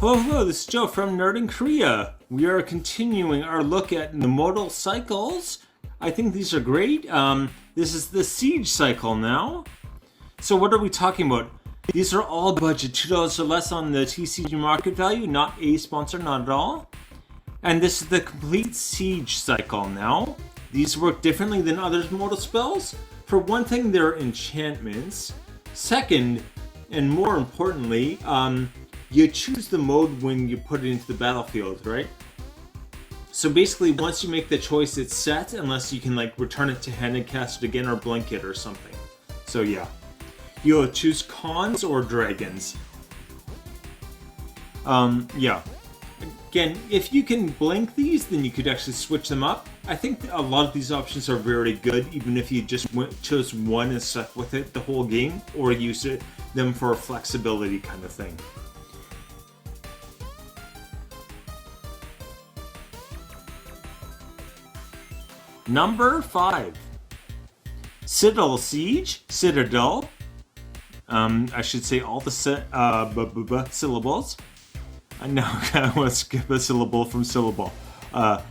Hello, this is Joe from Nerd in Korea. We are continuing our look at the modal cycles. I think these are great. This is the siege cycle now. So what are we talking about? These are all budget, $2 or less on the TCG market value, not a sponsor, not at all. And this is the complete siege cycle now. These work differently than other modal spells. For one thing, they're enchantments. Second, and more importantly, you choose the mode when you put it into the battlefield, right? So basically, once you make the choice, it's set, unless you can like return it to hand and cast it again or blink it or something. So yeah, you'll choose cons or dragons. Yeah. Again, if you can blink these, then you could actually switch them up. I think a lot of these options are very good, even if you just chose one and stuck with it the whole game, or use them for a flexibility kind of thing. Number 5. Citadel Siege, Citadel. I should say all the syllables. Now I want to skip a syllable from syllable.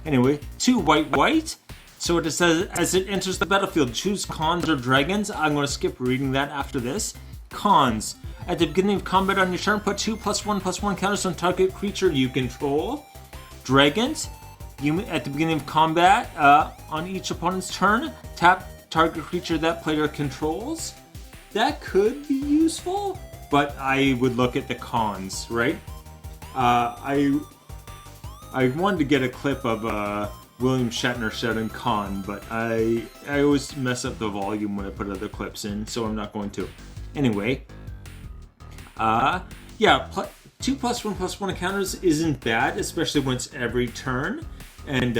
Anyway, 2 white. So it says, as it enters the battlefield, choose cons or dragons. I'm going to skip reading that after this. Cons. At the beginning of combat on your turn, put 2+1/+1 counters on target creature you control. Dragons. At the beginning of combat, on each opponent's turn, tap target creature that player controls. That could be useful, but I would look at the cons, right? I wanted to get a clip of William Shatner shouting con, but I always mess up the volume when I put other clips in, so I'm not going to. Anyway, yeah, 2+1/+1 counters isn't bad, especially when it's every turn. And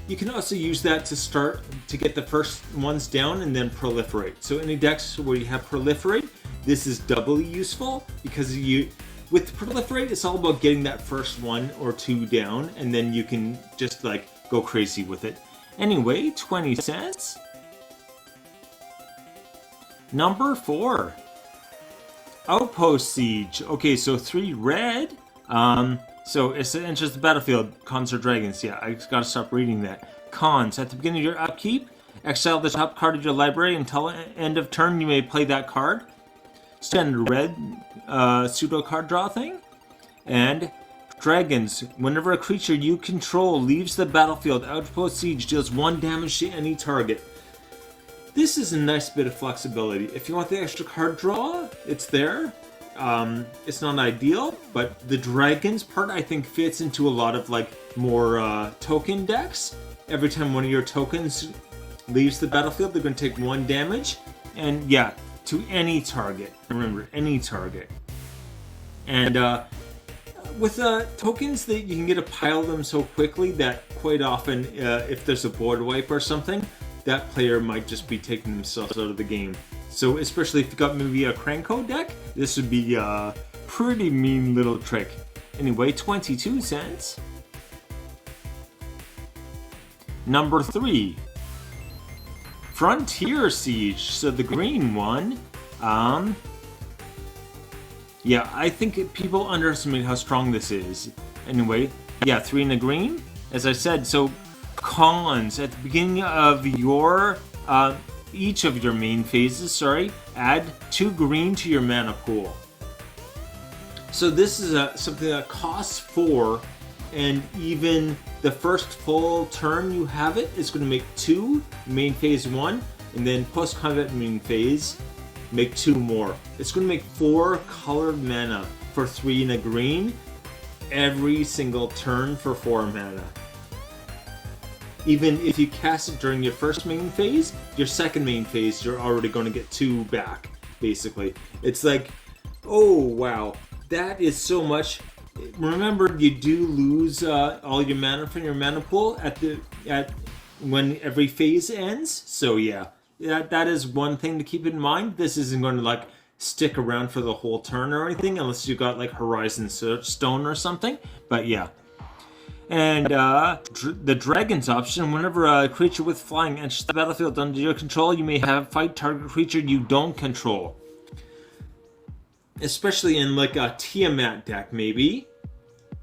you can also use that to get the first ones down and then proliferate. So any decks where you have proliferate, this is doubly useful because with proliferate, it's all about getting that first 1 or 2 down, and then you can just like go crazy with it. Anyway, 20 cents. Number 4. Outpost Siege. Okay, so 3 red. So it enters the battlefield. Cons or dragons. Yeah, I just gotta stop reading that. Cons. At the beginning of your upkeep, exile the top card of your library until end of turn. You may play that card. Standard red pseudo card draw thing. And dragons. Whenever a creature you control leaves the battlefield, Outpost Siege deals 1 damage to any target. This is a nice bit of flexibility. If you want the extra card draw, it's there. It's not ideal, but the dragons part I think fits into a lot of like more token decks. Every time one of your tokens leaves the battlefield, they're going to take 1 damage, and yeah, to any target. Remember, any target. And with tokens, that you can get a pile of them so quickly that quite often, if there's a board wipe or something, that player might just be taking themselves out of the game. So especially if you got maybe a Cranko deck, this would be a pretty mean little trick. Anyway, 22 cents. Number 3. Frontier Siege. So the green one. Yeah, I think people underestimate how strong this is. Anyway, yeah, 3 in the green. As I said, so cons. At the beginning of your each of your main phases, add 2 green to your mana pool. So this is something that costs 4, and even the first full turn you have it is going to make 2 main phase 1, and then post combat main phase make 2 more. It's going to make 4 colored mana for 3 in a green every single turn for 4 mana. Even if you cast it during your first main phase, your second main phase, you're already going to get 2 back, basically. It's like, oh wow, that is so much. Remember, you do lose all your mana from your mana pool when every phase ends. So yeah, that is one thing to keep in mind. This isn't going to like stick around for the whole turn or anything, unless you got like Horizon Stone or something. But yeah. And the Dragons option, whenever a creature with flying enters the battlefield under your control, you may have fight target creature you don't control. Especially in like a Tiamat deck, maybe.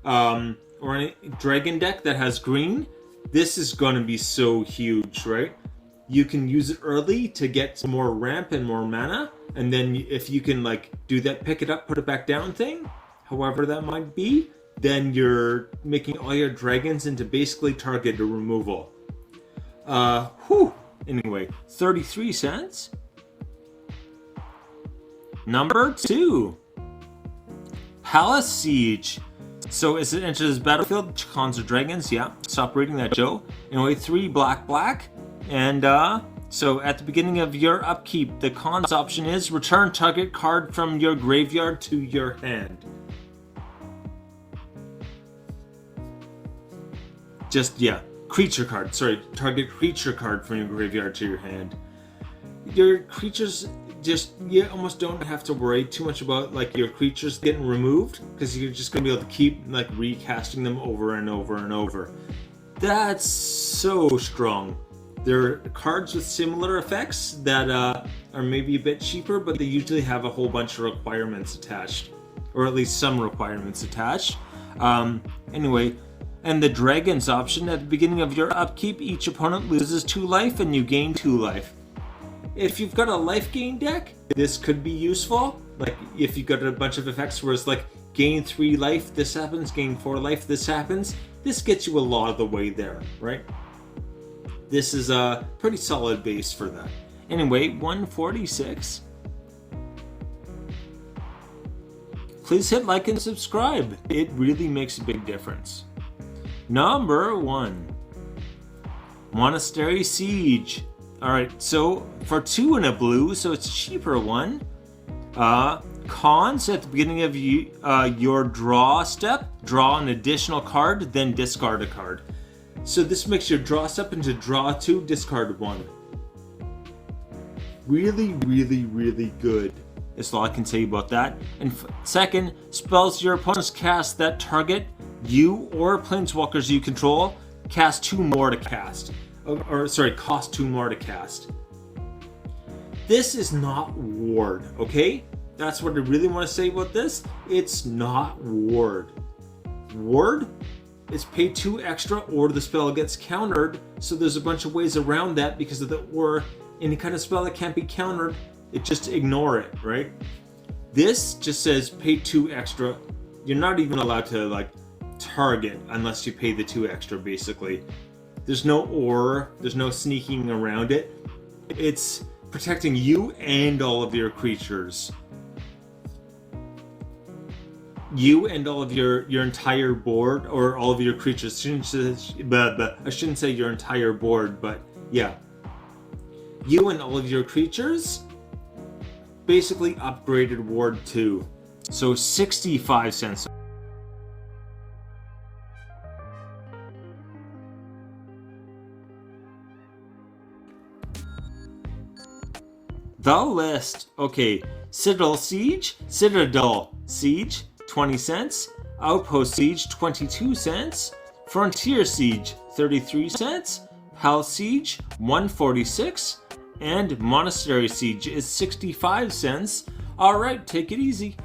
or any dragon deck that has green, this is going to be so huge, right? You can use it early to get some more ramp and more mana, and then if you can like do that pick it up, put it back down thing, however that might be, then you're making all your dragons into basically target removal. Anyway, 33 cents. Number 2. Palace Siege. So as it enters the battlefield, cons or dragons, yeah. Stop reading that, Joe. Anyway, 3 black. And so at the beginning of your upkeep, the cons option is return target card from your graveyard to your hand. Creature card. Sorry, target creature card from your graveyard to your hand. Your creatures you almost don't have to worry too much about like your creatures getting removed, because you're just gonna be able to keep like recasting them over and over and over. That's so strong. There are cards with similar effects that are maybe a bit cheaper, but they usually have a whole bunch of requirements attached, or at least some requirements attached. Anyway. And the dragons option, at the beginning of your upkeep, each opponent loses 2 life and you gain 2 life. If you've got a life gain deck, this could be useful. Like if you've got a bunch of effects where it's like gain 3 life, this happens, gain 4 life, this happens. This gets you a lot of the way there, right? This is a pretty solid base for that. Anyway, 146. Please hit like and subscribe. It really makes a big difference. Number 1. Monastery Siege. Alright, so for 2 and a blue, so it's a cheaper one. Cons, at the beginning of your draw step, draw an additional card, then discard a card. So this makes your draw step into draw 2, discard 1. Really good. That's all I can say about that. And second, spells your opponents cast that target you or planeswalkers you control cast 2 more to cast. Cost 2 more to cast. This is not ward, okay? That's what I really want to say about this. It's not ward. Ward is pay 2 extra or the spell gets countered, so there's a bunch of ways around that because of the or. Any kind of spell that can't be countered, it just ignore it, right? This just says pay 2 extra. You're not even allowed to like target unless you pay the 2 extra, basically. There's no or, there's no sneaking around it. It's protecting you and all of your creatures. You and all of your entire board, or all of your creatures. I shouldn't say your entire board, but yeah. You and all of your creatures basically upgraded Ward 2. So 65 cents. The list. Okay, Citadel Siege, 20 cents. Outpost Siege, 22 cents. Frontier Siege, 33 cents. Palace Siege, 146. And Monastery Siege is 65 cents. Alright, take it easy.